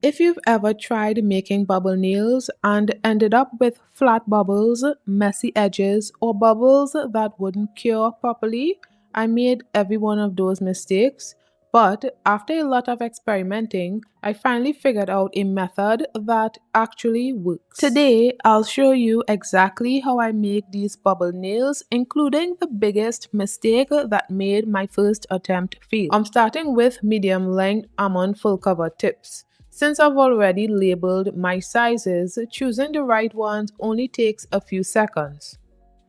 If you've ever tried making bubble nails and ended up with flat bubbles, messy edges, or bubbles that wouldn't cure properly, I made every one of those mistakes. But after a lot of experimenting, I finally figured out a method that actually works. Today, I'll show you exactly how I make these bubble nails, including the biggest mistake that made my first attempt fail. I'm starting with medium length almond full cover tips. Since I've already labeled my sizes, choosing the right ones only takes a few seconds.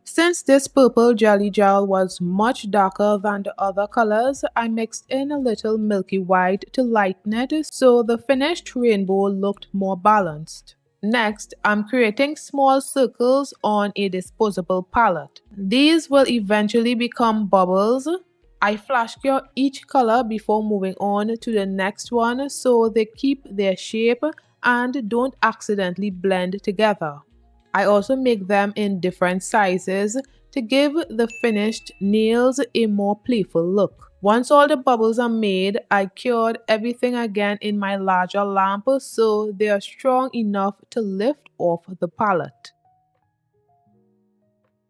Since this purple jelly gel was much darker than the other colors, I mixed in a little milky white to lighten it so the finished rainbow looked more balanced. Next, I'm creating small circles on a disposable palette. These will eventually become bubbles. I flash cure each color before moving on to the next one so they keep their shape and don't accidentally blend together. I also make them in different sizes to give the finished nails a more playful look. Once all the bubbles are made, I cured everything again in my larger lamp so they are strong enough to lift off the palette.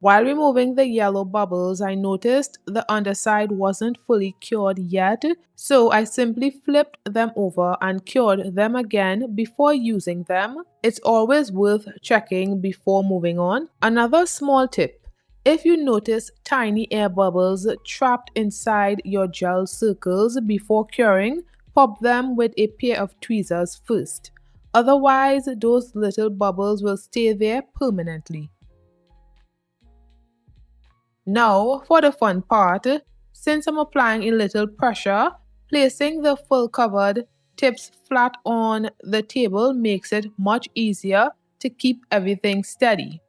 While removing the yellow bubbles, I noticed the underside wasn't fully cured yet, so I simply flipped them over and cured them again before using them. It's always worth checking before moving on. Another small tip: if you notice tiny air bubbles trapped inside your gel circles before curing, pop them with a pair of tweezers first. Otherwise, those little bubbles will stay there permanently. Now, for the fun part, since I'm applying a little pressure, placing the full covered tips flat on the table makes it much easier to keep everything steady.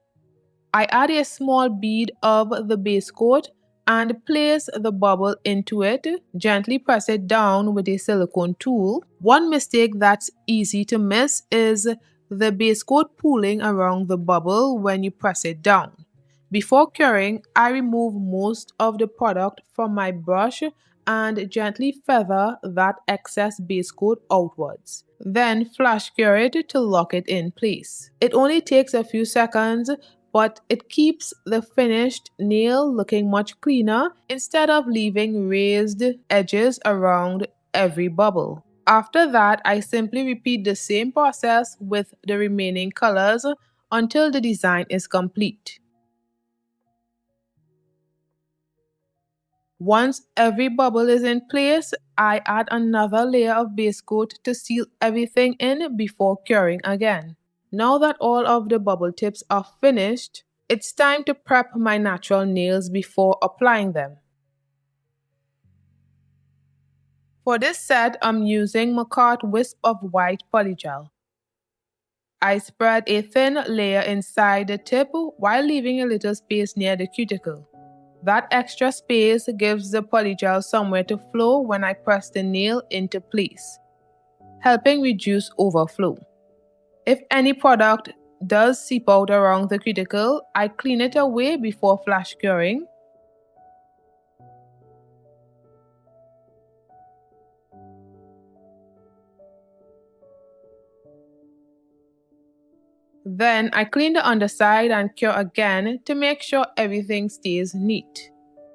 I add a small bead of the base coat and place the bubble into it. Gently press it down with a silicone tool. One mistake that's easy to miss is the base coat pooling around the bubble when you press it down. Before curing, I remove most of the product from my brush and gently feather that excess base coat outwards. Then flash cure it to lock it in place. It only takes a few seconds, but it keeps the finished nail looking much cleaner instead of leaving raised edges around every bubble. After that, I simply repeat the same process with the remaining colors until the design is complete. Once every bubble is in place, I add another layer of base coat to seal everything in before curing again. Now that all of the bubble tips are finished, it's time to prep my natural nails before applying them. For this set, I'm using Makartt Wisp of White Polygel. I spread a thin layer inside the tip while leaving a little space near the cuticle. That extra space gives the polygel somewhere to flow when I press the nail into place, helping reduce overflow. If any product does seep out around the cuticle, I clean it away before flash curing. Then I clean the underside and cure again to make sure everything stays neat.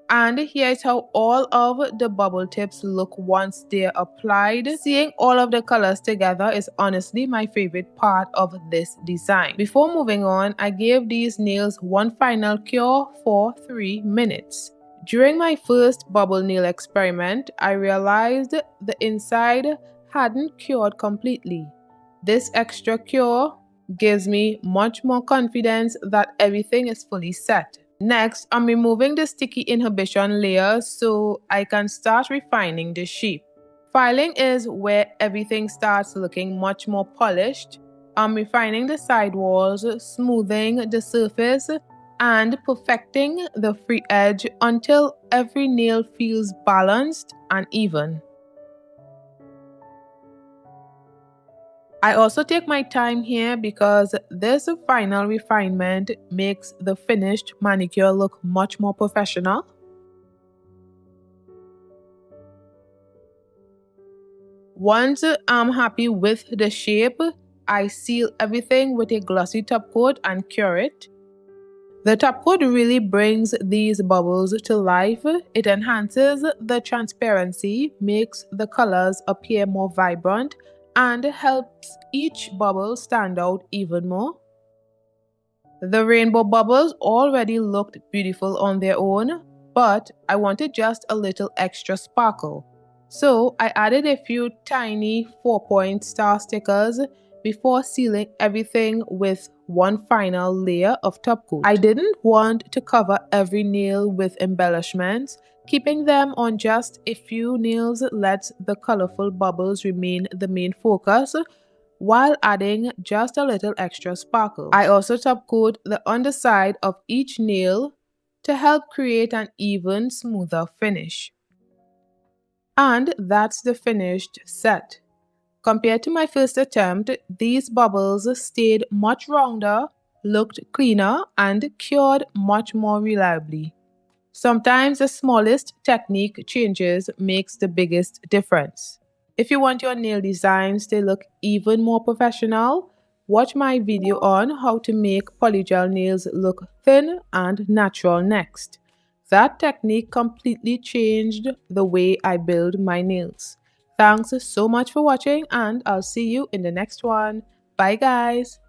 And here's how all of the bubble tips look once they're applied. Seeing all of the colors together is honestly my favorite part of this design. Before moving on, I gave these nails one final cure for 3 minutes. During my first bubble nail experiment, I realized the inside hadn't cured completely. This extra cure gives me much more confidence that everything is fully set. Next, I'm removing the sticky inhibition layer so I can start refining the shape. Filing is where everything starts looking much more polished. I'm refining the side walls, smoothing the surface, and perfecting the free edge until every nail feels balanced and even. I also take my time here because this final refinement makes the finished manicure look much more professional. Once I'm happy with the shape, I seal everything with a glossy top coat and cure it. The top coat really brings these bubbles to life. It enhances the transparency, makes the colors appear more vibrant, and helps each bubble stand out even more. The rainbow bubbles already looked beautiful on their own, but I wanted just a little extra sparkle. So I added a few tiny 4-point star stickers before sealing everything with one final layer of top coat. I didn't want to cover every nail with embellishments. Keeping them on just a few nails lets the colorful bubbles remain the main focus, while adding just a little extra sparkle. I also top coat the underside of each nail to help create an even, smoother finish. And that's the finished set. Compared to my first attempt, these bubbles stayed much rounder, looked cleaner, and cured much more reliably. Sometimes the smallest technique changes makes the biggest difference. If you want your nail designs to look even more professional, watch my video on how to make polygel nails look thin and natural next. That technique completely changed the way I build my nails. Thanks so much for watching, and I'll see you in the next one. Bye guys!